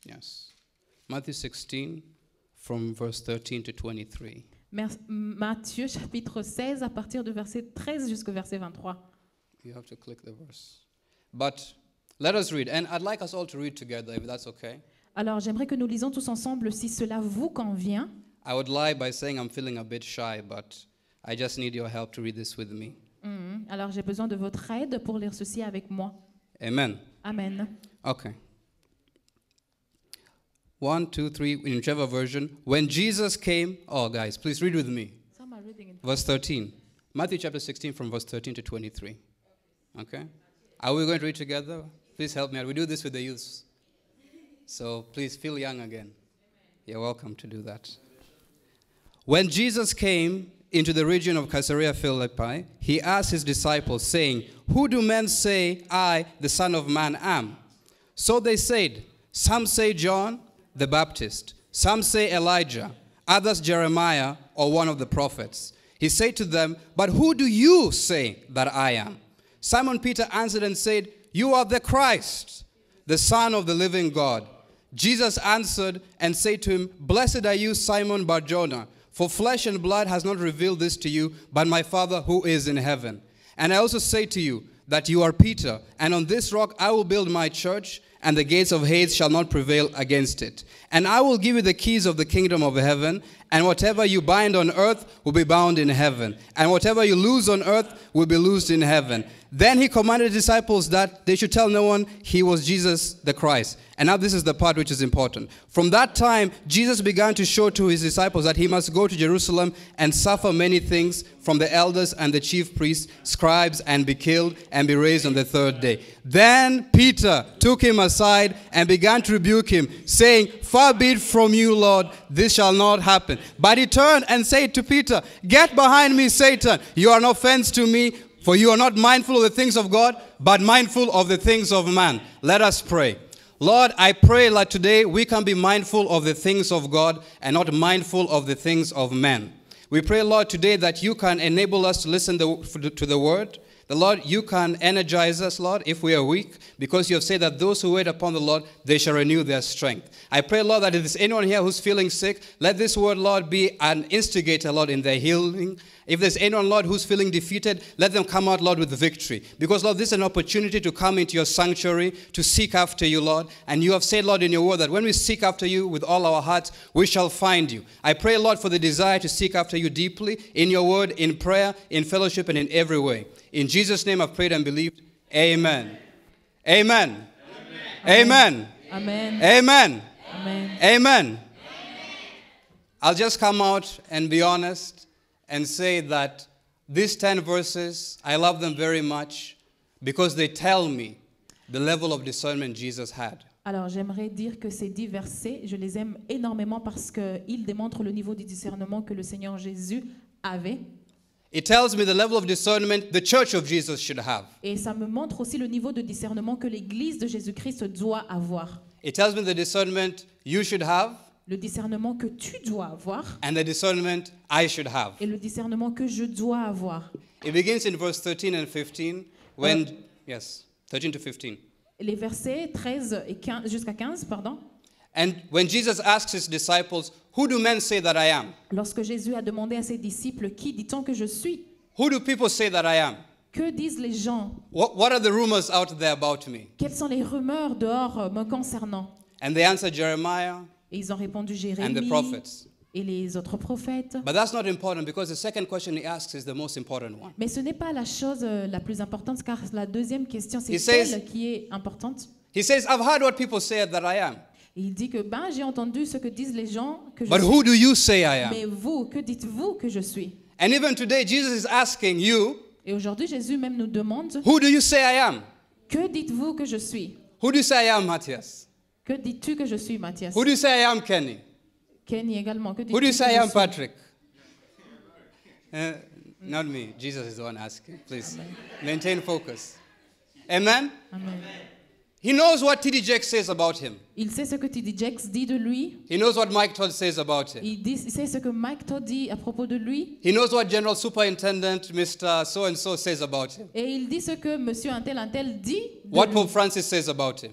Yes. Matthew 16, from verse 13 to 23. Matthieu chapitre 16 à partir de verset 13 jusqu'au verset 23. You have to click the verse. But let us read. And I'd like us all to read together, if that's okay. Alors j'aimerais que nous lisons tous ensemble si cela vous convient. I would lie by saying I'm feeling a bit shy, but I just need your help to read this with me. Alors j'ai besoin de votre aide pour lire ceci avec moi. Amen. Amen. Okay. 1, 2, 3, in whichever version. When Jesus came, oh guys, please read with me. Some are reading it. Verse 13. Matthew chapter 16 from verse 13 to 23. Okay? Are we going to read together? Please help me out. We do this with the youths. So please feel young again. You're welcome to do that. When Jesus came into the region of Caesarea Philippi, he asked his disciples, saying, "Who do men say I, the Son of Man, am?" So they said, "Some say John the Baptist, some say Elijah, others Jeremiah or one of the prophets." He said to them, "But who do you say that I am?" Simon Peter answered and said, "You are the Christ, the Son of the living God." Jesus answered and said to him, "Blessed are you, Simon Bar-Jonah, for flesh and blood has not revealed this to you, but my Father who is in heaven. And I also say to you that you are Peter, and on this rock I will build my church, and the gates of Hades shall not prevail against it. And I will give you the keys of the kingdom of heaven, and whatever you bind on earth will be bound in heaven, and whatever you loose on earth will be loosed in heaven." Then he commanded the disciples that they should tell no one he was Jesus the Christ. And now this is the part which is important. From that time, Jesus began to show to his disciples that he must go to Jerusalem and suffer many things from the elders and the chief priests, scribes, and be killed and be raised on the third day. Then Peter took him aside and began to rebuke him, saying, "Far be it from you, Lord, this shall not happen." But he turned and said to Peter, "Get behind me, Satan. You are an offense to me, for you are not mindful of the things of God, but mindful of the things of man." Let us pray. Lord, I pray that today we can be mindful of the things of God and not mindful of the things of men. We pray, Lord, today that you can enable us to listen to the word. The Lord, you can energize us, Lord, if we are weak, because you have said that those who wait upon the Lord, they shall renew their strength. I pray, Lord, that if there's anyone here who's feeling sick, let this word, Lord, be an instigator, Lord, in their healing. If there's anyone, Lord, who's feeling defeated, let them come out, Lord, with victory. Because, Lord, this is an opportunity to come into your sanctuary, to seek after you, Lord. And you have said, Lord, in your word that when we seek after you with all our hearts, we shall find you. I pray, Lord, for the desire to seek after you deeply in your word, in prayer, in fellowship, and in every way. In Jesus' name I've prayed and believed. Amen. Amen. Amen. Amen. Amen. Amen. Amen. I'll just come out and be honest and say that these 10 verses, I love them very much because they tell me the level of discernment Jesus had. Alors j'aimerais dire que ces 10 versets, je les aime énormément parce qu'ils démontrent le niveau de discernement que le Seigneur Jésus avait. It tells me the level of discernment the church of Jesus should have. Et ça me montre aussi le niveau de discernement que l'Église de Jésus-Christ doit avoir. It tells me the discernment you should have. Le discernement que tu dois avoir. And the discernment I should have. Et le discernement que je dois avoir. It begins in verse 13 and 15 when, 13 to 15. Les versets 13 et 15 jusqu'à 15, pardon. And when Jesus asks his disciples, "Who do men say that I am?" Lorsque Jésus a demandé à ses disciples, qui dit-on que je suis? Who do people say that I am? Que disent les gens? What are the rumors out there about me? Quelles sont les rumeurs dehors me concernant? And they answered Jeremiah Et ils ont répondu and the Jérémie prophets. et les autres prophètes. But that's not important because the second question he asks is the most important one. Mais ce n'est pas la chose la plus importante, car la deuxième question, c'est He says- celle qui est importante. He says, "I've heard what people say that I am. Et il dit que j'ai entendu ce que disent les gens que je But suis. who do you say I am?" Mais vous, que dites-vous que je suis? And even today, Jesus is asking you, Et aujourd'hui, Jésus même nous demande, "Who do you say I am?" que dites-vous que je suis? Who do you say I am, Matthias? Que dis-tu que je suis, Matthias? Who do you say I am, Kenny? Kenny également. Que Who do dis-tu you que say I je am, suis? Patrick? Not me. Jesus is the one asking. Please maintain focus. Amen? Amen. He knows what T.D. Jakes says about him. Il sait ce que T.D. Jakes dit de lui. He knows what Mike Todd says about him. Il sait ce que Mike Todd dit à propos de lui. He knows what General Superintendent Mr. So-and-so says about him. Et il dit ce que monsieur un tel dit de What lui. Pope Francis says about him.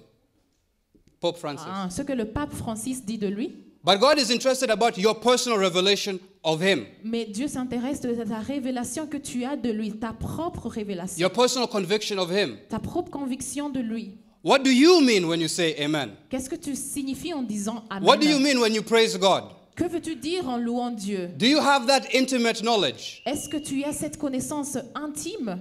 Pope Francis. ce que le pape Francis dit de lui. But God is interested about your personal revelation of Him, Mais Dieu s'intéresse de la révélation que tu as de lui, ta propre révélation, your personal conviction of Him. ta propre conviction de lui. What do you mean when you say Amen? Qu'est-ce que tu signifies en disant Amen? What do you mean when you praise God? Que veux-tu dire en louant Dieu? Do you have that intimate knowledge? Est-ce que tu as cette connaissance intime?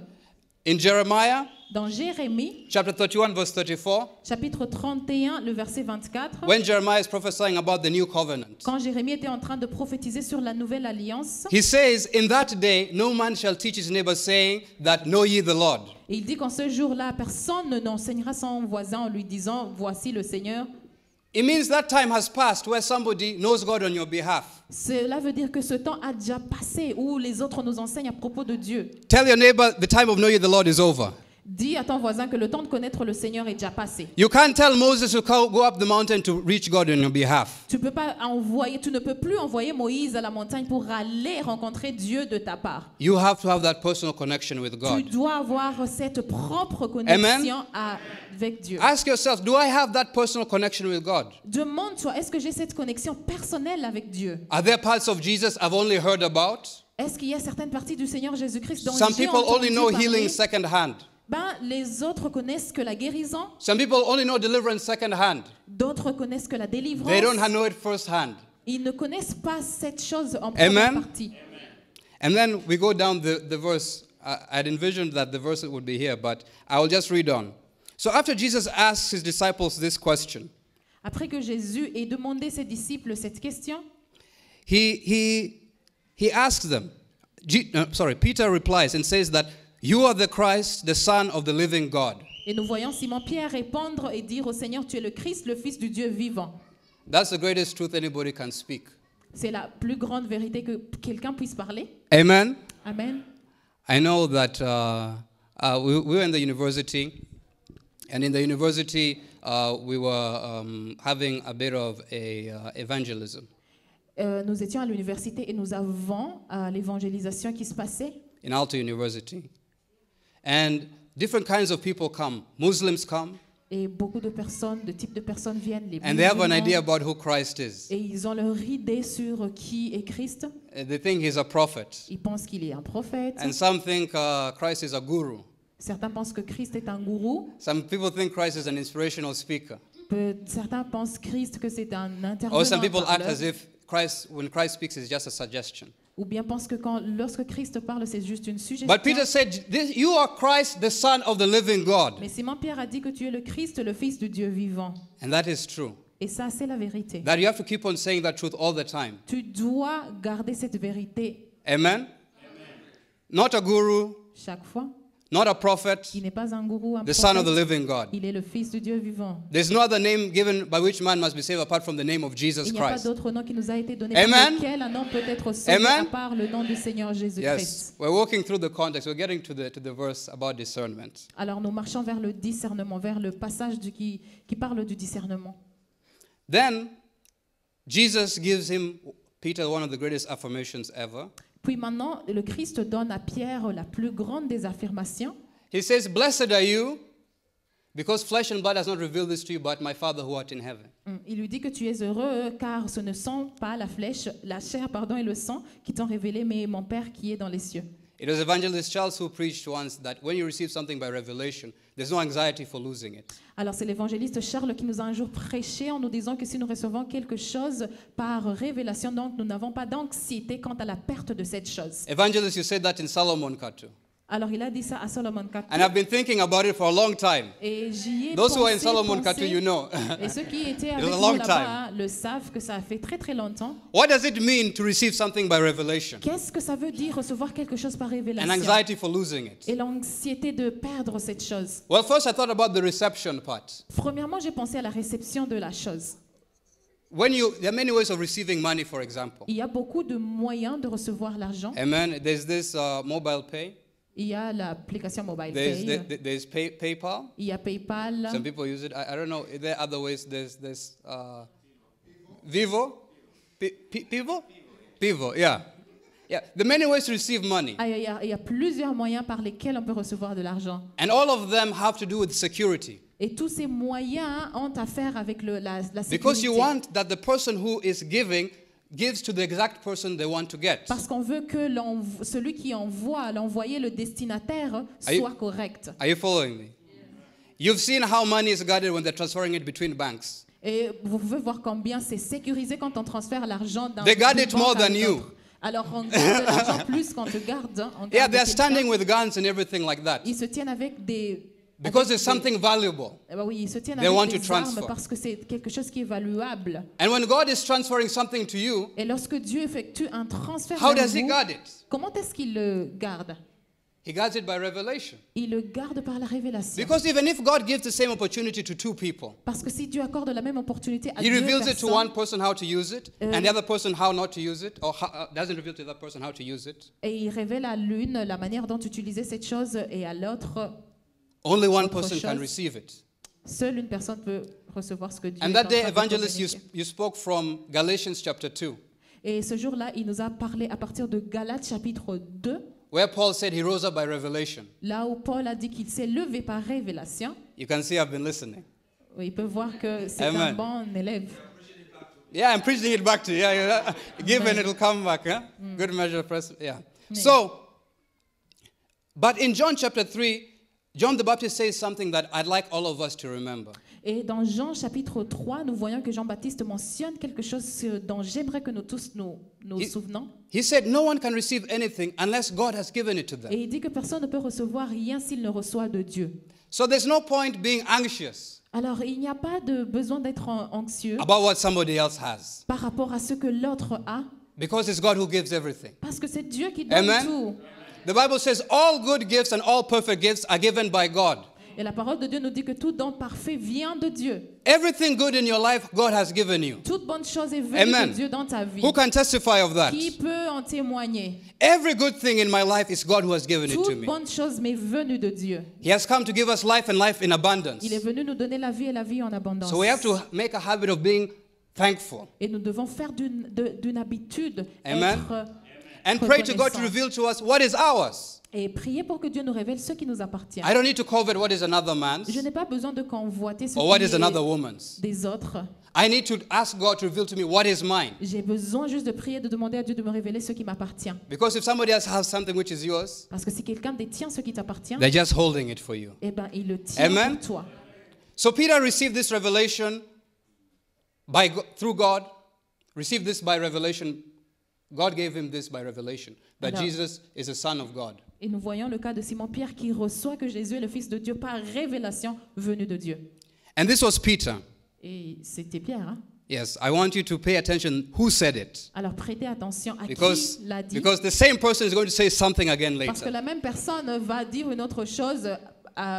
In Jeremiah Dans Jérémie, chapter 31, verse 34, chapitre 31, le verset 24, when Jeremiah is prophesying about the new covenant, quand Jérémie était en train de prophétiser sur la nouvelle alliance, he says, in that day, no man shall teach his neighbor, saying that know ye the Lord. et il dit qu'en ce jour-là, personne n'enseignera son voisin en lui disant, voici le Seigneur. It means that time has passed where somebody knows God on your behalf. Cela veut dire que ce temps a déjà passé où les autres nous enseignent à propos de Dieu. Tell your neighbor the time of knowing the Lord is over. Dis à ton voisin que le temps de connaître le Seigneur est déjà passé. You can't tell Moses to go up the mountain to reach God on your behalf. Tu ne peux plus envoyer Moïse à la montagne pour aller rencontrer Dieu de ta part. You have to have that personal connection with Tu God. dois avoir cette propre connexion avec Dieu. Ask yourself, do I have that personal connection with God? Demande-toi, est-ce que j'ai cette connexion personnelle avec Dieu? Are there parts of Jesus I've only heard about? Est-ce qu'il y a certaines parties du Seigneur Jésus-Christ dont Some j'ai people only entendu know parler? healing secondhand. Les autres connaissent que la guérison, Some people only know deliverance secondhand. d'autres connaissent que la délivrance. They don't know it firsthand. Ils ne connaissent pas cette chose en Amen. première partie. And then we go down the verse. I'd envisioned that the verse would be here, but I will just read on. So after Jesus asks his disciples this question, Après que Jésus ait demandé à ses disciples cette question, he asks them. Peter replies and says that you are the Christ, the Son of the living God. et nous voyons Simon-Pierre répondre et dire au Seigneur, tu es le Christ, le Fils du Dieu vivant. That's the greatest truth anybody can speak. C'est la plus grande vérité que quelqu'un puisse parler. Amen. Amen. I know that we were in the university, and in the university we were having a bit of evangelism. Nous étions à l'université et nous avons l'évangélisation qui se passait. In Alto University. And different kinds of people come. Muslims come, Et beaucoup de personnes, de types de personnes viennent, les and they have an musulmans, idea about who Christ is. et ils ont leur idée sur qui est Christ. They think he's a prophet. Ils pensent qu'il est un prophète. And some think Christ is a guru. Certains pensent que Christ est un gourou. Some people think Christ is an inspirational speaker. Certains pensent Christ que c'est un Or some people intervenant. act as if when Christ speaks, it's just a suggestion. Ou bien pensent que lorsque Christ parle, c'est juste une suggestion. But Peter said, you are Christ, the Son of the living God. Mais Simon-Pierre a dit que tu es le Christ, le Fils du Dieu vivant. And that is true. Et ça, c'est la vérité. That you have to keep on saying that truth all the time. Tu dois garder cette vérité Amen? Not a guru, chaque fois. not a prophet, Il n'est pas un gourou, un the Son of the prophète. living God. Il est le Fils du Dieu vivant. There's no other name given by which man must be saved apart from the name of Jesus Il n'y a pas Christ. d'autre nom qui nous a été donné Amen. par lequel un nom peut être sauvé Amen. à part le nom du Seigneur Jésus-Christ. Yes, we're walking through the context. We're getting to the verse about discernment. Alors nous marchons vers le discernement, vers le passage qui parle du discernement. Then Jesus gives Peter one of the greatest affirmations ever. Puis maintenant, le Christ donne à Pierre la plus grande des affirmations. He says, "Blessed are you, because flesh and blood has not revealed this to you, but my Father who art in heaven." Il lui dit que tu es heureux car ce ne sont pas la chair et le sang qui t'ont révélé, mais mon Père qui est dans les cieux. It was Evangelist Charles who preached once that when you receive something by revelation, there's no anxiety for losing it. Alors c'est l'évangéliste Charles qui nous a un jour prêché en nous disant que si nous recevons quelque chose par révélation, donc nous n'avons pas d'anxiété quant à la perte de cette chose. Evangelist, you said that in Solomon Katu. Alors il a dit ça à Solomon Katu. And I've been thinking about it for a long time. Et j'y ai Those who are in pensé, Solomon Katu, you know. Et ceux qui étaient avec was a nous long là-bas le savent que ça a fait très très longtemps. What does it mean to receive something by revelation? Qu'est-ce que ça veut dire recevoir quelque chose par An révélation? anxiety for losing it. Et l'anxiété de perdre cette chose. Well, first I thought about the reception part. Premièrement, j'ai pensé à la réception de la chose. There are many ways of receiving money, for example. Il y a beaucoup de moyens de recevoir l'argent. Amen. There's this mobile pay. Il y a l'application Mobile Pay. There's PayPal. Il y a PayPal. Some people use it. I don't know. There are other ways. There's Vivo. Pivo. Yeah. Yeah. There are many ways to receive money. Il y a plusieurs moyens par lesquels on peut recevoir de l'argent. And all of them have to do with security. Et tous ces moyens ont affaire avec la Because you sécurité. want that the person who is giving gives to the exact person they want to get. Parce qu'on veut que celui qui envoie, l'envoyé, le destinataire, Are you- soit correct. Are you following me? You've seen how money is guarded when they're transferring it between banks. Et vous pouvez voir combien c'est sécurisé quand on transfère l'argent d'un They guard d'une it banque more à than une you. autre. Alors on garde l'argent plus qu'on te garde. On Yeah, garde they're quelqu'un. standing with guns and everything like that. Ils se tiennent avec des... Because avec it's des- something valuable. Eh ben oui, ils se tiennent They avec want des to transfer. armes parce que c'est quelque chose qui est valuable. And when God is transferring something to you, Et lorsque Dieu effectue un transfert how vers does He vous, guard it? comment est-ce qu'il le garde? He guards it by revelation. Il le garde par la révélation. Because even if God gives the same opportunity to two people, Parce que si Dieu accorde la même opportunité à He deux reveals it to personnes, one person how to use it, and the other person how not to use it, or doesn't reveal to the other person how to use it. et il révèle à l'une la manière dont utiliser cette chose et à l'autre, Only one Autre person can chose. receive it. seule une personne peut recevoir ce que Dieu And est that en day, train de evangelist, communiquer. you spoke from Galatians chapter 2, Et ce jour-là, il nous a parlé à partir de Galates chapitre 2, where Paul said he rose up by revelation. là où Paul a dit qu'il s'est levé par révélation. You can see I've been listening. Il peut voir que c'est Amen. un bon élève. Yeah, I'm preaching it back to you. Yeah, give and Amen. it'll come back. Huh? Good measure, press. Yeah. So, but in John chapter 3, John the Baptist says something that I'd like all of us to remember. Et dans Jean chapitre 3, nous voyons que Jean-Baptiste mentionne quelque chose dont j'aimerais que nous tous nous souvenons. He said, no one can receive anything unless God has given it to them. Et il dit que personne ne peut recevoir rien s'il ne reçoit de Dieu. So there's no point being anxious Alors, il n'y a pas de besoin d'être anxieux about what somebody else has, par rapport à ce que l'autre a, because it's God who gives everything. parce que c'est Dieu qui donne Amen. tout. The Bible says all good gifts and all perfect gifts are given by God. Et la parole de Dieu nous dit que tout don parfait vient de Dieu. Everything good in your life, God has given you. Toute bonne chose est venue Amen. de Dieu dans ta vie. Who can testify of that? Qui peut en témoigner? Every good thing in my life is God who has given it to Toute me. bonne chose m'est venue de Dieu. He has come to give us life and life in abundance. Il est venu nous donner la vie et la vie en abondance. So we have to make a habit of being thankful. Et nous devons faire d'une habitude Amen. être And pray to God to reconnaissant. reveal to us what is ours. Et prier pour que Dieu nous révèle ce qui nous appartient. I don't need to covet what is another man's Je n'ai pas besoin de convoiter ce or what qui is another est woman's. des autres. I need to ask God to reveal to me what is mine. J'ai besoin juste de prier, de demander à Dieu de me révéler ce qui m'appartient. Because if somebody else has something which is yours, Parce que si quelqu'un détient ce qui t'appartient, they're just holding it for you. eh ben, il le tient Amen. pour toi. So Peter received this revelation through God, received this by revelation. God gave him this by revelation, that Alors- Jesus is the Son of God. Et nous voyons le cas de Simon-Pierre qui reçoit que Jésus est le Fils de Dieu par révélation venue de Dieu. And this was Peter. Et c'était Pierre. Hein? Yes, I want you to pay attention who said it. Alors prêtez attention à Because, qui l'a dit. because the same person is going to say something again Parce que later. la même personne va dire une autre chose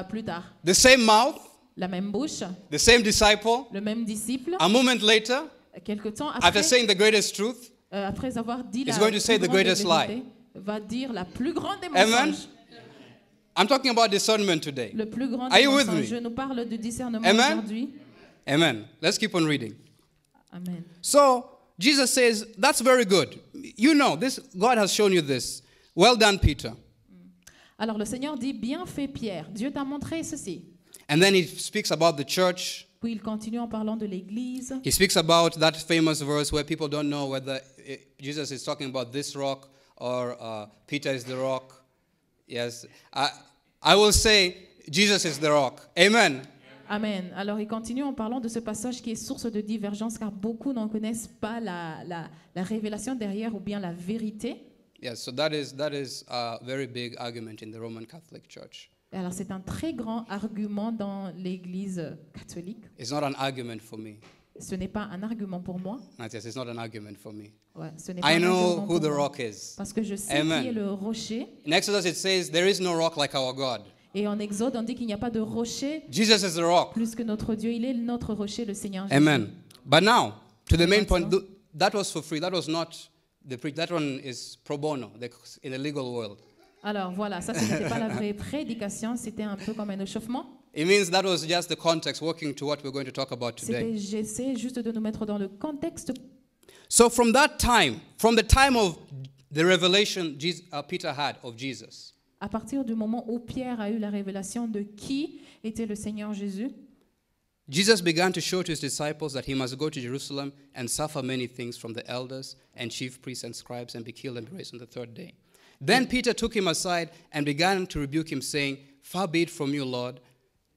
plus tard. The same mouth, La même bouche, the same disciple, le même disciple, a moment later, quelque temps after après, saying the greatest truth, après avoir dit la He's going to say plus the grande des greatest vérités, lie. va dire la plus grande des Amen. mensonges. I'm talking about discernment today. Le plus grand Are des you with mensonges. me? Je nous parle de discernement Amen. aujourd'hui. Amen. Let's keep on reading. Amen. So Jesus says, that's very good. You know, this God has shown you this. Well done, Peter. Alors le Seigneur dit, bien fait Pierre, Dieu t'a montré ceci. And then he speaks about the church. Puis il continue en parlant de l'Église. He speaks about that famous verse where people don't know whether Jesus is talking about this rock or Peter is the rock. Yes. I will say Jesus is the rock. Amen. Amen. Alors il continue en parlant de ce passage qui est source de divergence car beaucoup n'en connaissent pas la révélation derrière ou bien la vérité. Yes, so that is a very big argument in the Roman Catholic Church. Et alors c'est un très grand argument dans l'Église catholique. It's not an argument for me. Ce n'est pas un argument pour moi. Yes, it's not an argument for me. Ouais, ce n'est pas I un know argument who pour the moi. rock is. Parce que je sais Amen. qui est le rocher. In Exodus it says, there is no rock like our God. Et en Exode, on dit qu'il n'y a pas de rocher Jesus is the rock. plus que notre Dieu. Il est notre rocher, le Seigneur Jésus. Amen. But now, to the main point, That's that was for free. That was not the preach. That one is pro bono in the legal world. Alors voilà, ça ce n'était pas la vraie prédication, c'était un peu comme un échauffement. It means that was just the context working to what we're going to talk about today. J'essaie juste de nous mettre dans le contexte. So from that time, from the time of the revelation Peter had of Jesus, À partir du moment où Pierre a eu la révélation de qui était le Seigneur Jésus, Jesus began to show to his disciples that he must go to Jerusalem and suffer many things from the elders and chief priests and scribes and be killed and be raised on the third day. Then Peter took him aside and began to rebuke him, saying, Far be it from you, Lord,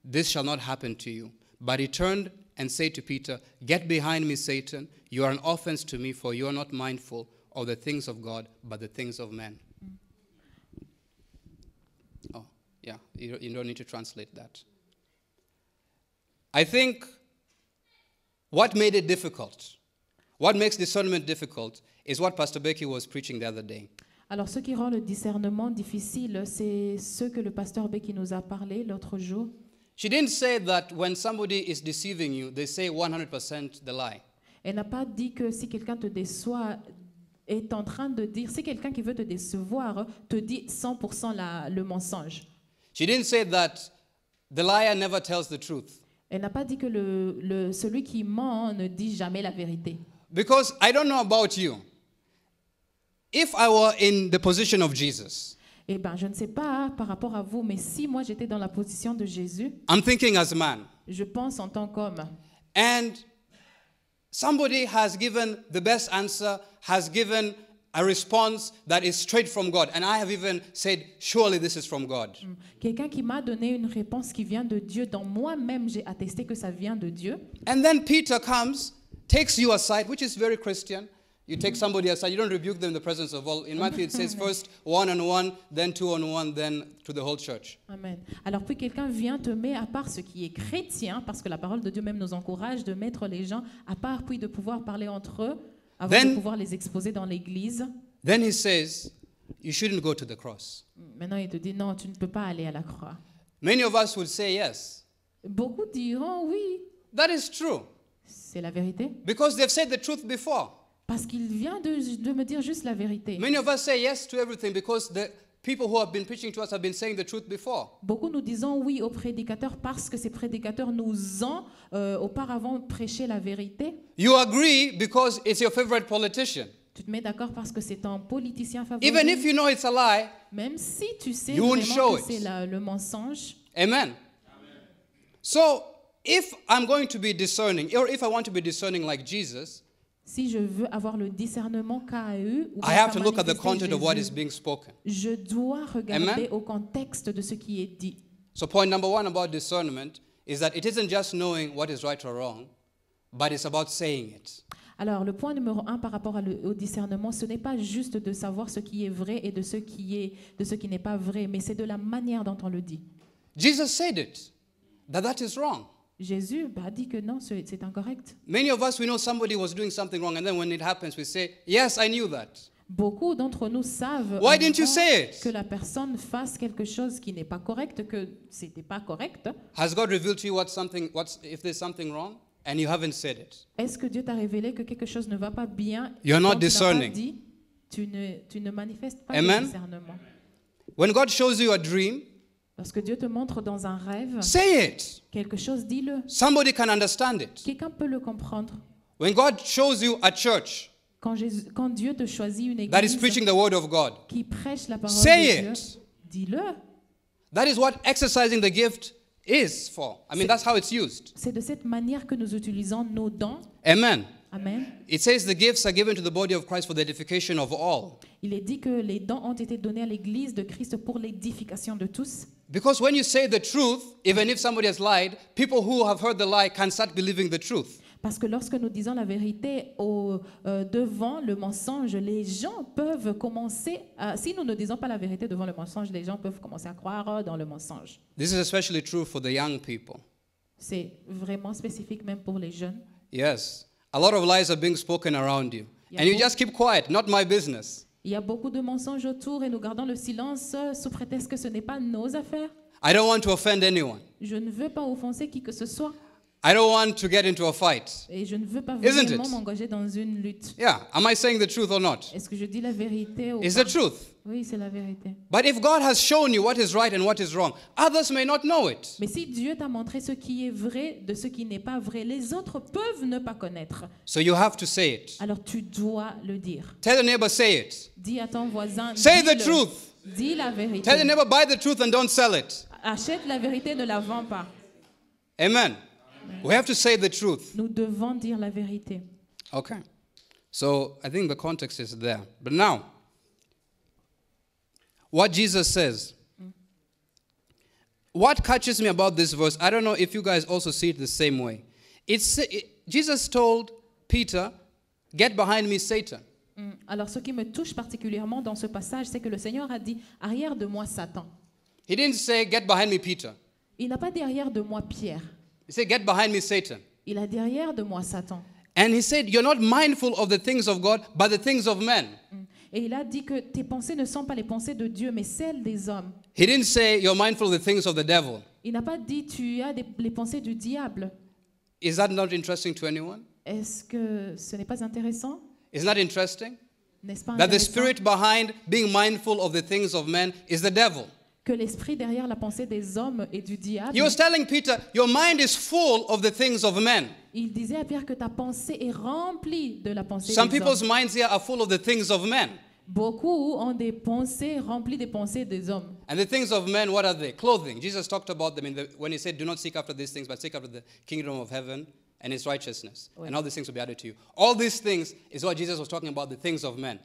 this shall not happen to you. But he turned and said to Peter, Get behind me, Satan. You are an offense to me, for you are not mindful of the things of God, but the things of men. Oh, yeah, you don't need to translate that. I think what made it difficult, what makes discernment difficult, is what Pastor Becky was preaching the other day. Alors, ce qui rend le discernement difficile, c'est ce que le pasteur Becky nous a parlé l'autre jour. She didn't say that when somebody is deceiving you, they say 100% the lie. Elle n'a pas dit que si quelqu'un te déçoit, est en train de dire, si quelqu'un qui veut te décevoir te dit 100% le mensonge. She didn't say that the liar never tells the truth. Elle n'a pas dit que celui qui ment ne dit jamais la vérité. Because I don't know about you. If I were in the position of Jesus, Eh bien, je ne sais pas par rapport à vous, mais si moi j'étais dans la position de Jésus, I'm thinking as a man, je pense en tant qu'homme. and somebody has given the best answer, has given a response that is straight from God. And I have even said, surely this is from God. Quelqu'un qui m'a donné une réponse qui vient de Dieu, dont moi-même j'ai attesté que ça vient de Dieu. And then Peter comes, takes you aside, which is very Christian. You take somebody aside, you don't rebuke them in the presence of all. In Matthew it says first one-on-one, then two-on-one, then to the whole church. Amen. Alors puis quelqu'un vient te met à part, ce qui est chrétien, parce que la parole de Dieu même nous encourage de mettre les gens à part, puis de pouvoir parler entre eux, avant de pouvoir les exposer dans l'église. Then he says, you shouldn't go to the cross. Maintenant il te dit non, tu ne peux pas aller à la croix. Many of us would say yes. Beaucoup diront oui, That is true. c'est la vérité. Because they've said the truth before. Parce qu'il vient de me dire juste la vérité. Many of us say yes to everything because the people who have been preaching to us have been saying the truth before. Beaucoup nous disons oui aux prédicateurs parce que ces prédicateurs nous ont auparavant prêché la vérité. You agree because it's your favorite politician. Tu te mets d'accord parce que c'est ton politicien favori. Even if you know it's a lie, Même si tu sais you won't vraiment show que it. c'est le mensonge. Amen. So if I'm going to be discerning, or if I want to be discerning like Jesus, Si je veux avoir le discernement qu'a eu, ou I qu'a have to look at the manifesté content of what is Jésus, being spoken. je dois regarder Amen. au contexte de ce qui est dit. So point number one about discernment is that it isn't just knowing what is right or wrong, but it's about saying it. Alors, le point numéro 1 par rapport au discernement, ce n'est pas juste de savoir ce qui est vrai et de ce qui n'est pas vrai, mais c'est de la manière dont on le dit. Jesus said it, that is wrong. Jésus a dit que non, c'est incorrect. Many of us, we know somebody was doing something wrong, and then when it happens, we say, yes, I knew that. Beaucoup d'entre nous savent Why didn't you avant say it? que la personne fasse quelque chose qui n'est pas correct, que c'était pas correct. Has God revealed to you if there's something wrong, and you haven't said it? Est-ce que Dieu t'a révélé que quelque chose ne va pas bien? You're not Quand tu n'as pas discerning. dit, tu ne manifestes pas Amen. le discernement. When God shows you a dream, Lorsque Dieu te montre dans un rêve say it. quelque chose, dis-le. Somebody can understand it. Quelqu'un peut le comprendre. When God shows you a church Quand Dieu te choisit une that is église preaching the word of God, qui prêche la parole say de Dieu, it. dis-le. That is what exercising the gift is for. I mean, that's how it's used. C'est de cette manière que nous utilisons nos dons. Amen. Amen. It says the gifts are given to the body of Christ for the edification of all. Il est dit que les dons ont été donnés à l'église de Christ pour l'édification de tous. Because when you say the truth, even if somebody has lied, people who have heard the lie can start believing the truth. Parce que lorsque nous disons la vérité devant le mensonge, les gens peuvent commencer si nous ne disons pas la vérité devant le mensonge, les gens peuvent commencer à croire dans le mensonge. This is especially true for the young people. C'est vraiment spécifique même pour les jeunes. Yes. A lot of lies are being spoken around you. And you just keep quiet, not my business. Il y a beaucoup de mensonges autour et nous gardons le silence sous prétexte que ce n'est pas nos affaires. I don't want to offend anyone. Je ne veux pas offenser qui que ce soit. I don't want to get into a fight. Et je ne veux pas Isn't vraiment it? m'engager dans une lutte. Yeah. Am I saying the truth or not? Est-ce que je dis la vérité ou It's pas? the truth. Oui, c'est la vérité. But if God has shown you what is right and what is wrong, others may not know it. Mais si Dieu t'a montré ce qui est vrai de ce qui n'est pas vrai, les autres peuvent ne pas connaître. So you have to say it. Alors tu dois le dire. Tell your neighbor, say it. Dis à ton voisin, Say the dis-le. truth. Dis la vérité. Tell your neighbor, buy the truth and don't sell it. Achète la vérité, ne la vends pas. Amen. We have to say the truth. Nous devons dire la vérité. Okay. So I think the context is there. But now, what Jesus says. What catches me about this verse, I don't know if you guys also see it the same way. Jesus told Peter, "Get behind me, Satan." Alors, ce qui me touche particulièrement dans ce passage, c'est que le Seigneur a dit « Arrière de moi, Satan He didn't say, "Get behind me, Peter." ». Il n'a pas dit « Arrière de moi, Pierre He said, "Get behind me, Satan." ». Il a dit « Arrière de moi, Satan And he said, "You're not mindful of the things of God, but the things of men." ». Et il a dit que tes pensées ne sont pas les pensées de Dieu, mais celles des hommes. He didn't say, "You're mindful of the things of the devil." Il n'a pas dit tu as les pensées du diable. Is that not interesting to anyone? Est-ce que ce n'est pas intéressant? Isn't that interesting? N'est-ce pas That the intéressant spirit behind being mindful of the things of men is the devil. que l'esprit derrière la pensée des hommes et du diable? He was telling Peter, "Your mind is full of the things of men." Il disait à Pierre que ta pensée est remplie de la pensée Some des people's hommes. minds here are full of the things of men. Beaucoup ont des pensées remplies des pensées des hommes. And the things of men, what are they? Clothing. Jesus talked about them when he said, "Do not seek after these things, but seek after the kingdom of heaven and its righteousness. Ouais. And all these things will be added to you." All these things is what Jesus was talking about, the things of men.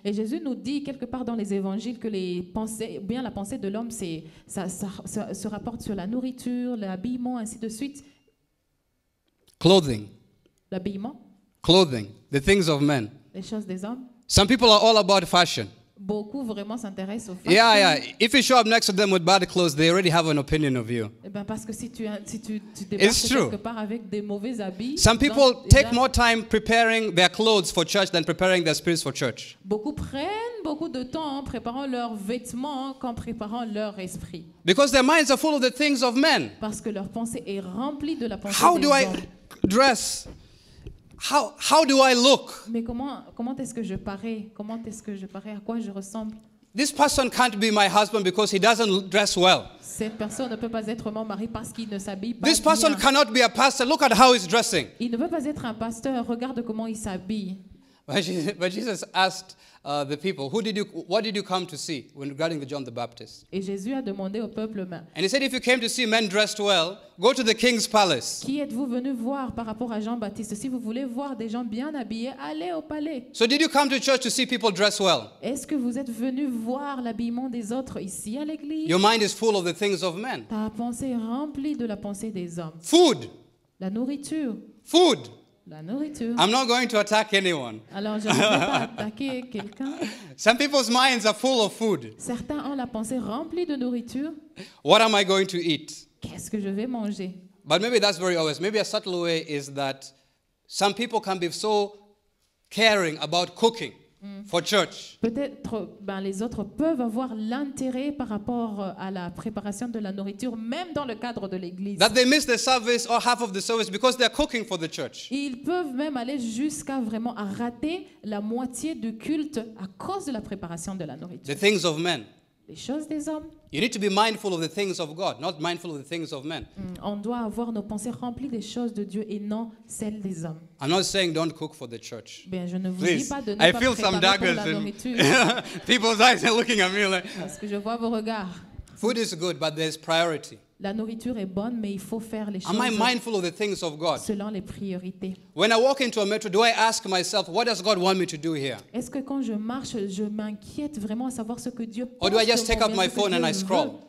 Et Jésus nous dit quelque part dans les évangiles que les pensées, bien la pensée de l'homme, ça se rapporte sur la nourriture, l'habillement, ainsi de suite. Clothing. L'habillement, Clothing. The things of men. les choses des hommes. Some people are all about fashion. Beaucoup vraiment s'intéressent aux fashion. Yeah. If you show up next to them with bad clothes, they already have an opinion of you. Eh ben parce que si tu It's débarques true. quelque part avec des mauvais habits, Some people donc, take déjà, more time preparing their clothes for church than preparing their spirits for church. beaucoup prennent beaucoup de temps en préparant leurs vêtements qu'en préparant leur esprit. Because their minds are full of the things of men. Parce que leur pensée est remplie de la pensée How des do I hommes. dress? How do I look? Mais comment est-ce que je parais? Comment est-ce que je parais? À quoi je ressemble? This person can't be my husband because he doesn't dress well. Cette personne ne peut pas être mon mari parce qu'il ne s'habille pas This person bien. cannot be a pastor. Look at how he's dressing. Il ne peut pas être un pasteur. Regarde comment il s'habille. But Jesus asked the people, what did you come to see when regarding the John the Baptist? Et Jésus a demandé au peuple, And he said, if you came to see men dressed well, go to the king's palace. qui êtes-vous venu voir par rapport à Jean-Baptiste? Si vous voulez voir des gens bien habillés, allez au palais. So did you come to church to see people dress well? Est-ce que vous êtes venu voir l'habillement des autres ici à l'église? Your mind is full of the things of men. Ta pensée est remplie de la pensée des hommes. Food. La nourriture. Food. La nourriture. I'm not going to attack anyone. Alors, je ne vais pas attaquer quelqu'un. Some people's minds are full of food. Certains ont la pensée remplie de nourriture. What am I going to eat? Qu'est-ce que je vais manger? But maybe that's very obvious. Maybe a subtle way is that some people can be so caring about cooking for church. Peut-être les autres peuvent avoir l'intérêt par rapport à la préparation de la nourriture, même dans le cadre de l'église. That they miss the service or half of the service because they're cooking for the church. Ils peuvent même aller jusqu'à vraiment à rater la moitié du culte à cause de la préparation de la nourriture. The things of men. Les choses des hommes. You need to be mindful of the things of God, not mindful of the things of men. On doit avoir nos pensées remplies des choses de Dieu et non celles des hommes. I'm not saying don't cook for the church. Bien, je ne vous dis Please, pas de ne I pas feel some préparer pour daggers la in nourriture, people's eyes are looking at me like, parce que je vois vos regards. food is good, but there's priority. La nourriture est bonne, mais il faut faire les choses Am I mindful of the things of God? selon les priorités. When I walk into a metro, do I ask myself, what does God want me to do here? Est-ce que quand je marche, je m'inquiète vraiment à savoir ce que Dieu pense Or do I just de take moi, up bien my ce que phone and Dieu I veut? scroll?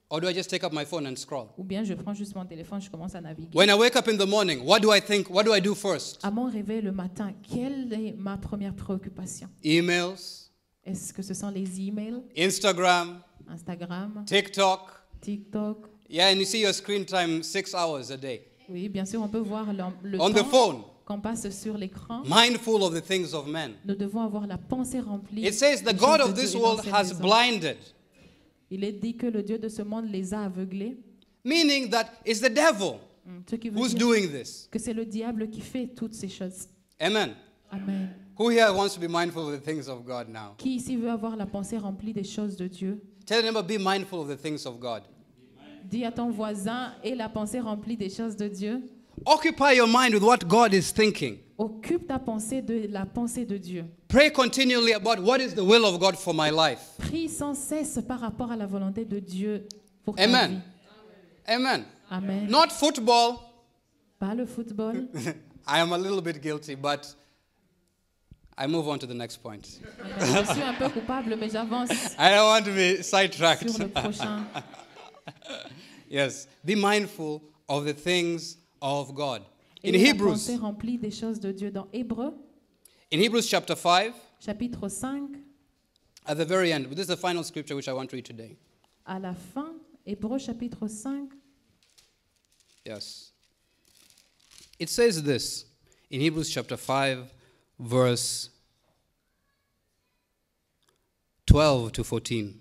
Or do I just take up my phone and scroll? Ou bien je prends juste mon téléphone, je commence à naviguer. When I wake up in the morning, what do I think? What do I do first? À mon réveil le matin, quelle est ma première préoccupation? Emails, Est-ce que ce sont les emails, Instagram, Instagram, TikTok. TikTok? Yeah, and you see your screen time 6 hours a day. Oui, bien sûr, on peut voir le On the temps phone, qu'on passe sur l'écran. mindful of the things of men. Nous devons avoir la pensée remplie. It says the des God choses of de this Dieu et non world celles has des hommes. blinded, Il est dit que le Dieu de ce monde les a aveuglés. meaning that it's the devil Ce qui veut who's dire doing this. que c'est le diable qui fait toutes ces choses. Amen. Amen. Who here wants to be mindful of the things of God now? Qui ici veut avoir la pensée remplie des choses de Dieu? Tell your neighbor, be mindful of the things of God. Dis à ton voisin, et la pensée remplie des choses de Dieu. Occupy your mind with what God is thinking. Occupe ta pensée de la pensée de Dieu. Pray continually about what is the will of God for my life. Prie sans cesse par rapport à la volonté de Dieu pour ta Amen. vie. Amen. Amen. Not football, Pas le football. I am a little bit guilty, but I move on to the next point. Je suis un peu coupable, mais j'avance I don't want to be sidetracked. sur le prochain. Yes. Be mindful of the things of God. In Et la Hebrews, pensée remplie des choses de Dieu. Dans Hébreux, in Hebrews chapter 5, chapitre 5, at the very end, this is the final scripture which I want to read today. à la fin, Hébreux chapitre 5, Yes. It says this in Hebrews chapter 5, verse 12 to 14.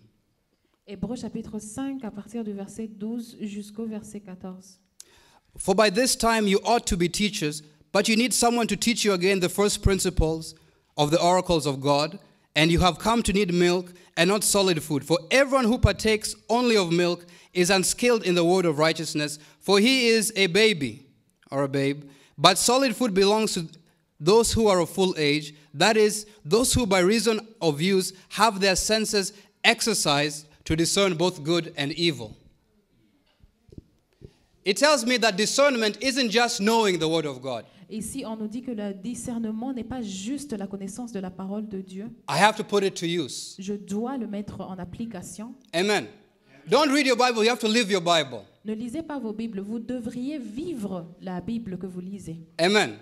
Hébreux chapitre 5, à partir du verset 12 jusqu'au verset 14. For by this time you ought to be teachers, but you need someone to teach you again the first principles of the oracles of God, and you have come to need milk and not solid food. For everyone who partakes only of milk is unskilled in the word of righteousness, for he is a baby or a babe. But solid food belongs to those who are of full age, that is, those who by reason of use have their senses exercised to discern both good and evil. It tells me that discernment isn't just knowing the word of God. Ici, on nous dit que le discernement n'est pas juste la connaissance de la parole de Dieu. I have to put it to use. Je dois le mettre en application. Amen. Don't read your Bible, you have to live your Bible. Ne lisez pas vos Bibles, vous devriez vivre la Bible que vous lisez. Amen.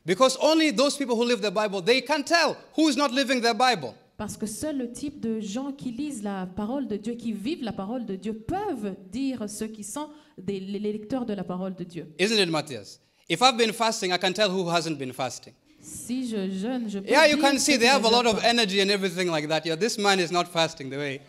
Because only those people who live the Bible, they can tell who is not living their Bible. Parce que seul le type de gens qui lisent la parole de Dieu, qui vivent la parole de Dieu, peuvent dire ceux qui sont les lecteurs de la parole de Dieu. Isn't it, Matthias? If I've been fasting, I can tell who hasn't been fasting. Si je jeûne, je peux Yeah, you dire can ceux see qui they ne have a lot jeûnent of pas. energy and everything like that. Yeah, this man is not fasting the way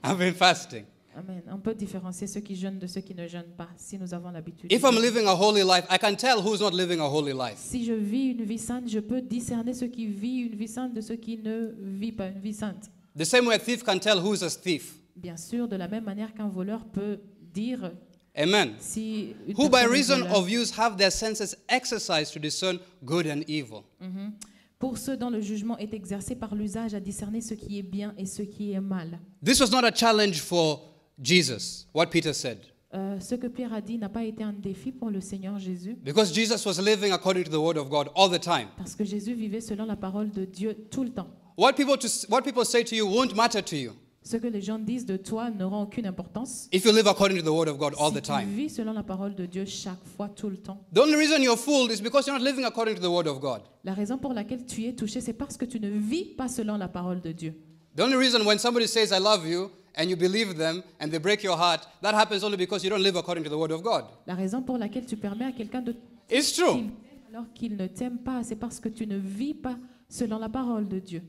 I've been fasting. Amen. On peut différencier ceux qui jeûnent de ceux qui ne jeûnent pas, si nous avons l'habitude. If I'm living a holy life, I can tell who's not living a holy life. Si je vis une vie sainte, je peux discerner ceux qui vivent une vie sainte de ceux qui ne vivent pas une vie sainte. The same way a thief can tell who's a thief. Bien sûr, de la même manière qu'un voleur peut dire Amen. si une Who by personne est reason voleur. of use have their senses exercised to discern good and evil. Pour ceux dont le jugement est exercé par l'usage à discerner ce qui est bien et ce qui est mal. This was not a challenge for Jesus, what Peter said. Ce que Pierre a dit n'a pas été un défi pour le Seigneur Jésus, Because Jesus was living according to the word of God all the time. parce que Jésus vivait selon la parole de Dieu tout le temps. What people say to you won't matter to you Ce que les gens disent de toi n'aura aucune importance if you live according to the word of God all si the tu time. vis selon la parole de Dieu chaque fois, tout le temps. The only reason you're fooled is because you're not living according to the word of God. La raison pour laquelle tu es touché, c'est parce que tu ne vis pas selon la parole de Dieu. The only reason when somebody says I love you and you believe them and they break your heart, that happens only because you don't live according to the word of God. La raison pour laquelle tu permets à quelqu'un de It's qu'il true. t'aime alors qu'il ne t'aime pas, c'est parce que tu ne vis pas selon la parole de Dieu.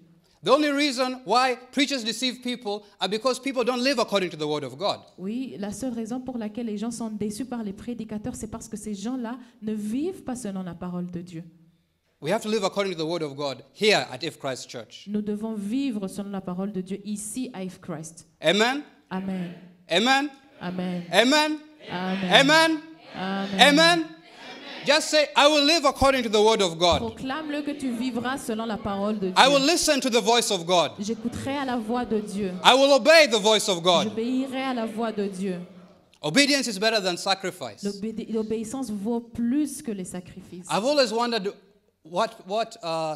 The only reason why preachers deceive people are because people don't live according to the word of God. Oui, la seule raison pour laquelle les gens sont déçus par les prédicateurs, c'est parce que ces gens-là ne vivent pas selon la parole de Dieu. We have to live according to the word of God here at If Christ Church. Nous devons vivre selon la parole de Dieu ici à If Christ. Amen. Amen. Amen. Amen. Amen. Amen. Amen. Amen. Amen. Just say, I will live according to the word of God. Proclame-le que tu vivras selon la parole de I will Dieu. listen to the voice of God. J'écouterai à la voix de Dieu. I will obey the voice of God. J'obéirai à la voix de Dieu. Obedience is better than sacrifice. L'obéissance vaut plus que les sacrifices. I've always wondered what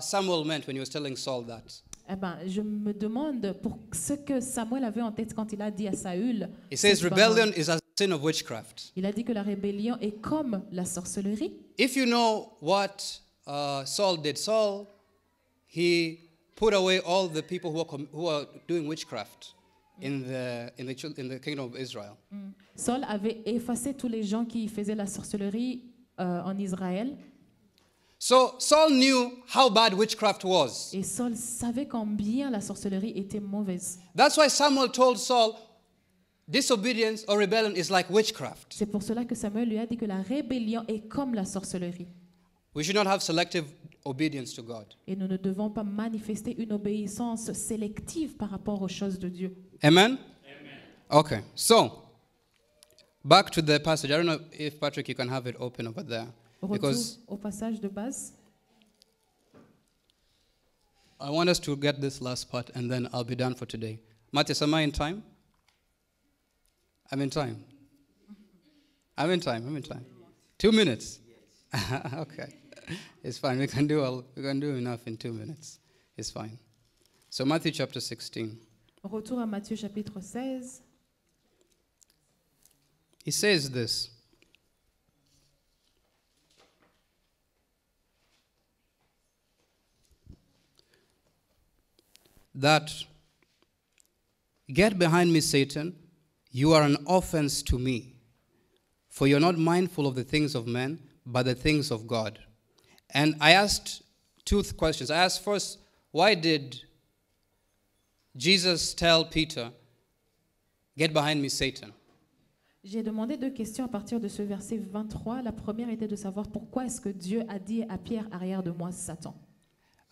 Samuel meant when he was telling Saul that. Eh ben, je me demande pour ce que Samuel avait en tête quand il a dit à Saül. He says cette parole. rebellion is a sin of witchcraft. Il a dit que la rébellion est comme la sorcellerie. If you know what Saul did, Saul, he put away all the people who are doing witchcraft in the kingdom of Israel. Saul avait effacé tous les gens qui faisaient la sorcellerie en Israël. So Saul knew how bad witchcraft was. Et Saul savait combien la sorcellerie était mauvaise. That's why Samuel told Saul, disobedience or rebellion is like witchcraft. C'est pour cela que Samuel lui a dit que la rébellion est comme la sorcellerie. We should not have selective obedience to God. Et nous ne devons pas manifester une obéissance sélective par rapport aux choses de Dieu. Amen? Okay, so back to the passage. I don't know if Patrick, you can have it open over there. Retour Because au passage de base. I want us to get this last part and then I'll be done for today. Matthias, am I in time? I'm in time. I'm in time. 2 minutes. Okay. It's fine. We can do enough in 2 minutes. It's fine. So Matthew chapter 16. Retour à Matthieu chapitre 16. He says this. That, get behind me, Satan, you are an offense to me, for you're not mindful of the things of men, but the things of God. And I asked two questions. I asked first, why did Jesus tell Peter, get behind me, Satan? J'ai demandé 2 questions à partir de ce verset 23. La première était de savoir pourquoi est-ce que Dieu a dit à Pierre, arrière de moi, Satan.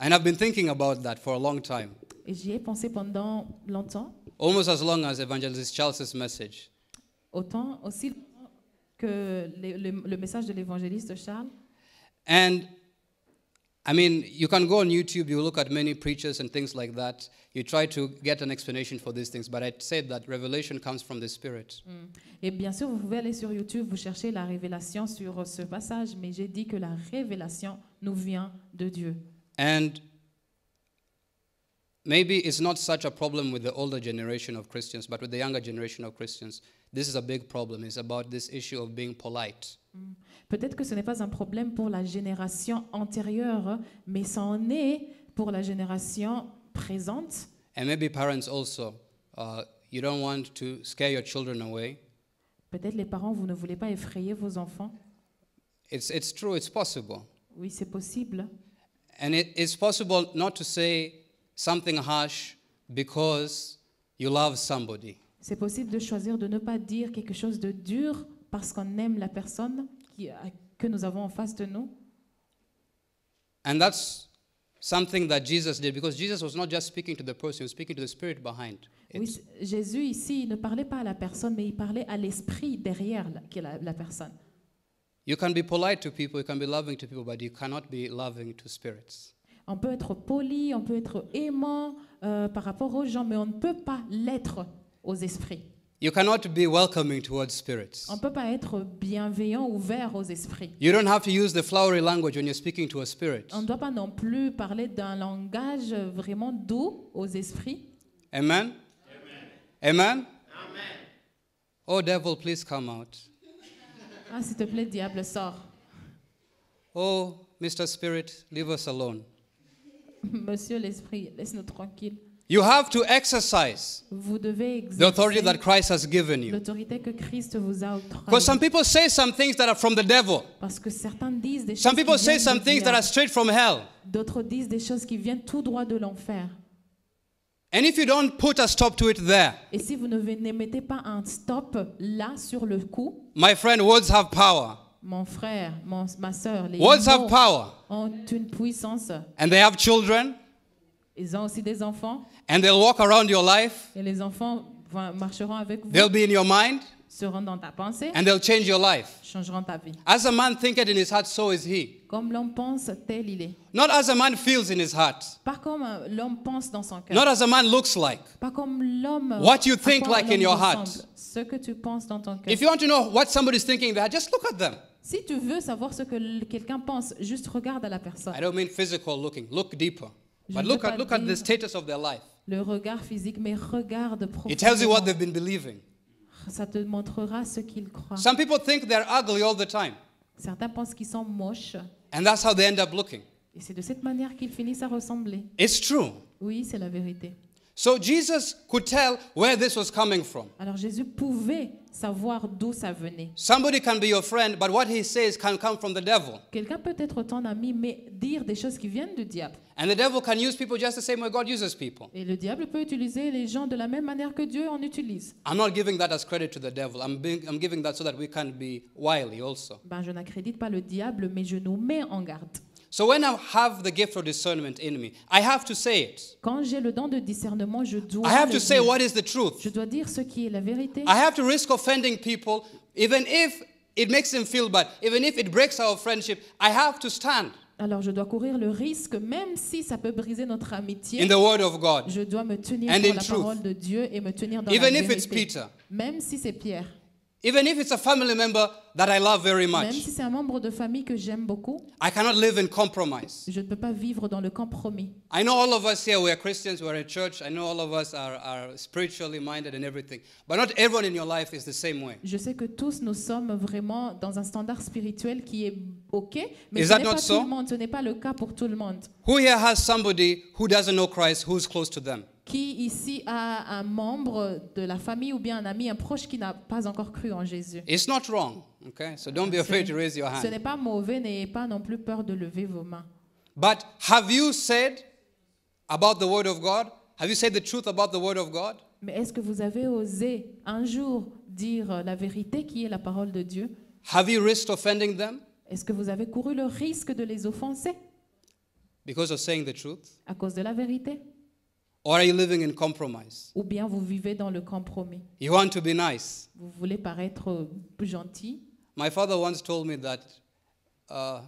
And I've been thinking about that for a long time, Et j'y ai pensé pendant longtemps, almost as long as Evangelist Charles' message. autant aussi longtemps que le message de l'évangéliste Charles. And I mean, you can go on YouTube, you look at many preachers and things like that. You try to get an explanation for these things, but I said that revelation comes from the Spirit. Et bien sûr, vous pouvez aller sur YouTube, vous cherchez la révélation sur ce passage, mais j'ai dit que la révélation nous vient de Dieu. And maybe it's not such a problem with the older generation of Christians, but with the younger generation of Christians, this is a big problem. It's about this issue of being polite. Peut-être que ce n'est pas un problème pour la génération antérieure, mais ça en est pour la génération présente. And maybe parents also, you don't want to scare your children away. Peut-être les parents, vous ne voulez pas effrayer vos enfants. It's true, it's possible. Oui, c'est possible. And it's possible not to say something harsh because you love somebody. C'est possible de choisir de ne pas dire quelque chose de dur parce qu'on aime la personne que nous avons en face de nous. And that's something that Jesus did, because Jesus was not just speaking to the person, he was speaking to the spirit behind it. Oui, Jésus ici, il ne parlait pas à la personne, mais il parlait à l'esprit derrière la personne. You can be polite to people, you can be loving to people, but you cannot be loving to spirits. On peut être poli, on peut être aimant par rapport aux gens, mais on ne peut pas l'être aux esprits. You cannot be welcoming towards spirits. On ne peut pas être bienveillant, ouvert aux esprits. You don't have to use the flowery language when you're speaking to a spirit. On ne doit pas non plus parler d'un langage vraiment doux aux esprits. Amen? Amen? Oh, devil, please come out. Ah, s'il te plaît, diable, sors. Oh, Mr. Spirit, leave us alone. Monsieur l'esprit, laisse-nous tranquilles. You have to exercise Vous devez the authority exercer that Christ has given you. l'autorité que Christ vous a Because some octroyée. people say some things that are from the devil. Parce que certains disent des choses Some people qui say viennent some du things that are diable. straight from hell. D'autres disent des choses qui viennent tout droit de l'enfer. And if you don't put a stop to it there, Et si vous ne mettez pas un stop là sur le coup, my friend, words have power. mon frère, ma soeur, les Words have mots power. ont une puissance. And they have children, Ils ont aussi des enfants. and they'll walk around your life. Et les enfants marcheront avec vous, They'll be in your mind, seront dans ta pensée, and they'll change your life. changeront ta vie. As a man thinketh in his heart, so is he. Comme l'homme pense, tel il est. Not as a man feels in his heart. Pas comme l'homme pense dans son cœur. Not as a man looks like. Pas comme l'homme. What you à think quoi like in l'homme your ressemble. heart. Ce que tu penses dans ton cœur. If you want to know what somebody's thinking in their heart, just look at them. Si tu veux savoir ce que quelqu'un pense, juste regarde à la personne. I don't mean physical looking. Look deeper. Je But ne look veux at pas look at the dire status of their life. le regard physique, mais regarde It tells you what profondément. they've been believing. Ça te montrera ce qu'ils croient. Some people think they're ugly all the time, Certains pensent qu'ils sont moches. and that's how they end up looking. Et c'est de cette manière qu'ils finissent à ressembler. It's true. Oui, c'est la vérité. So Jesus could tell where this was coming from. Alors Jésus pouvait savoir d'où ça venait. Somebody can be your friend, but what he says can come from the devil. Quelqu'un peut être ton ami, mais dire des choses qui viennent du diable. And the devil can use people just the same way God uses people. Et le diable peut utiliser les gens de la même manière que Dieu en utilise. I'm not giving that as credit to the devil. I'm giving that so that we can be wily also. Ben, je n'accrédite pas le diable, mais je nous mets en garde. So when I have the gift of discernment in me, I have to say it. Quand j'ai le don de discernement, je dois I have le to say dire. what is the truth. Je dois dire ce qui est la vérité. I have to risk offending people, even if it makes them feel bad, even if it breaks our friendship. I have to stand Alors je dois courir le risque, même si ça peut briser notre amitié. in the word of God. Je dois me tenir And sur in la truth. parole de Dieu et me tenir dans Even la if it's vérité. Peter. Même si c'est Pierre. Even if it's a family member that I love very Même much, si c'est un membre de famille que j'aime beaucoup, I cannot live in compromise. je ne peux pas vivre dans le compromis. I know all of us here, we are Christians, we are in church. I know all of us are spiritually minded and everything. But not everyone in your life is the same way. Je sais que tous nous sommes vraiment dans un standard spirituel qui est OK, mais Is ce that n'est not pas so? tout le monde, ce n'est pas le cas pour tout le monde. Who here has somebody who doesn't know Christ who's close to them? Qui ici a un membre de la famille ou bien un ami, un proche qui n'a pas encore cru en Jésus? It's not wrong, okay? So don't be afraid to raise your Ce hand. n'est pas mauvais, n'ayez pas non plus peur de lever vos mains. But have you said about the Word of God? Have you said the truth about the Word of God? Mais est-ce que vous avez osé un jour dire la vérité qui est la parole de Dieu? Have you risked offending them Est-ce que vous avez couru le risque de les offenser because of saying the truth? à cause de la vérité? Or are you living in compromise? Ou bien vous vivez dans le compromis? You want to be nice. Vous voulez paraître gentil? My father once told me that, I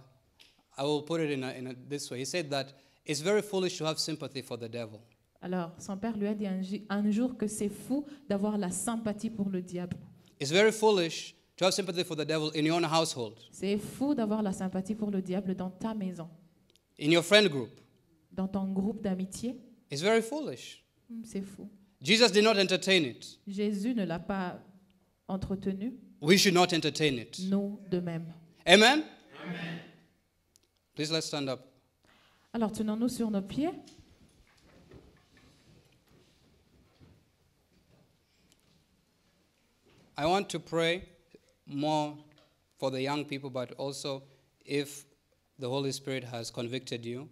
will put it this way. He said that it's very foolish to have sympathy for the devil. Alors, son père lui a dit un jour que c'est fou d'avoir la sympathie pour le diable. It's very foolish to have sympathy for the devil in your own household, C'est fou d'avoir la sympathie pour le diable dans ta maison, in your friend group. dans ton groupe d'amitié. It's very foolish. C'est fou. Jesus did not entertain it. Jésus ne l'a pas entretenu, We should not entertain it. nous de même. Amen? Please let's stand up. Alors, tenons-nous sur nos pieds. I want to pray more for the young people, but also if the Holy Spirit has convicted you.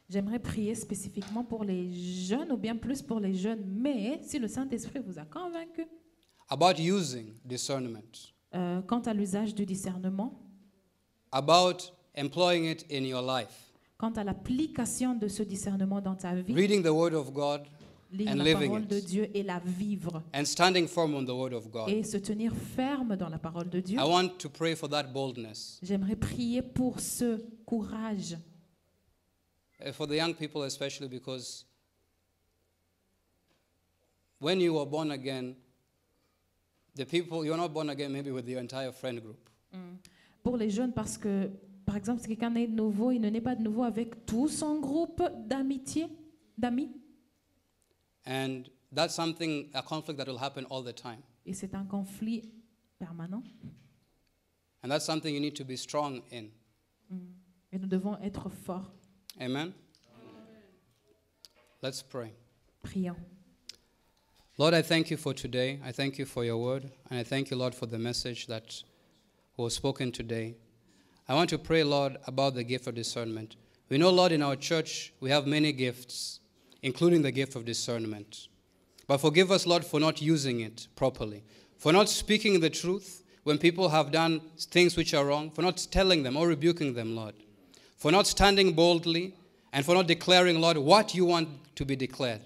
J'aimerais prier spécifiquement pour les jeunes ou bien plus pour les jeunes, mais si le Saint-Esprit vous a convaincu About using discernment, quant à l'usage du discernement, about employing it in your life, quant à l'application de ce discernement dans ta vie, reading the Word of God lire and la living parole de it, Dieu et la vivre, and standing firm on the Word of God. et se tenir ferme dans la parole de Dieu. I want to pray for that boldness. J'aimerais prier pour ce courage, For the young people especially, because when you were born again, the people, you're not born again maybe with your entire friend group. pour les jeunes parce que, par exemple, si quelqu'un naît de nouveau, il ne naît pas de nouveau avec tout son groupe d'amitié, d'amis. And that's something, a conflict that will happen all the time. Et c'est un conflit permanent. And that's something you need to be strong in. Et nous devons être forts. Amen? Let's pray. Prions. Lord, I thank you for today. I thank you for your word. And I thank you, Lord, for the message that was spoken today. I want to pray, Lord, about the gift of discernment. We know, Lord, in our church, we have many gifts, including the gift of discernment. But forgive us, Lord, for not using it properly, for not speaking the truth when people have done things which are wrong, for not telling them or rebuking them, Lord, for not standing boldly, and for not declaring, Lord, what you want to be declared.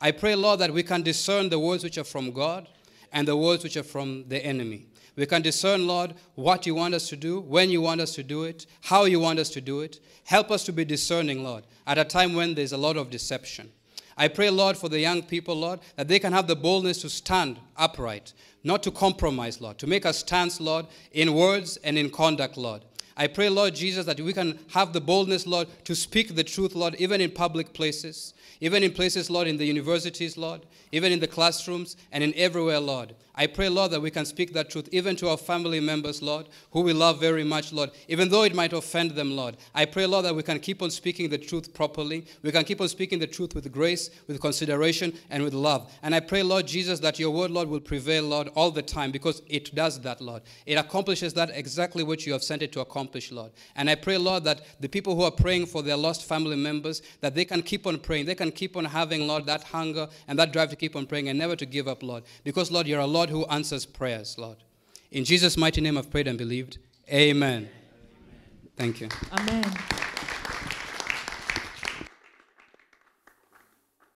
I pray, Lord, that we can discern the words which are from God and the words which are from the enemy. We can discern, Lord, what you want us to do, when you want us to do it, how you want us to do it. Help us to be discerning, Lord, at a time when there's a lot of deception. I pray, Lord, for the young people, Lord, that they can have the boldness to stand upright, not to compromise, Lord, to make a stance, Lord, in words and in conduct, Lord. I pray, Lord Jesus, that we can have the boldness, Lord, to speak the truth, Lord, even in public places, even in places, Lord, in the universities, Lord, even in the classrooms and in everywhere, Lord. I pray, Lord, that we can speak that truth even to our family members, Lord, who we love very much, Lord, even though it might offend them, Lord. I pray, Lord, that we can keep on speaking the truth properly. We can keep on speaking the truth with grace, with consideration, and with love. And I pray, Lord Jesus, that your word, Lord, will prevail, Lord, all the time, because it does that, Lord. It accomplishes that exactly what you have sent it to accomplish, Lord. And I pray, Lord, that the people who are praying for their lost family members, that they can keep on praying. They can keep on having, Lord, that hunger and that drive to keep on praying and never to give up, Lord. Because, Lord, you're a Lord who answers prayers, Lord. In Jesus' mighty name I've prayed and believed. Amen. Thank you. Amen.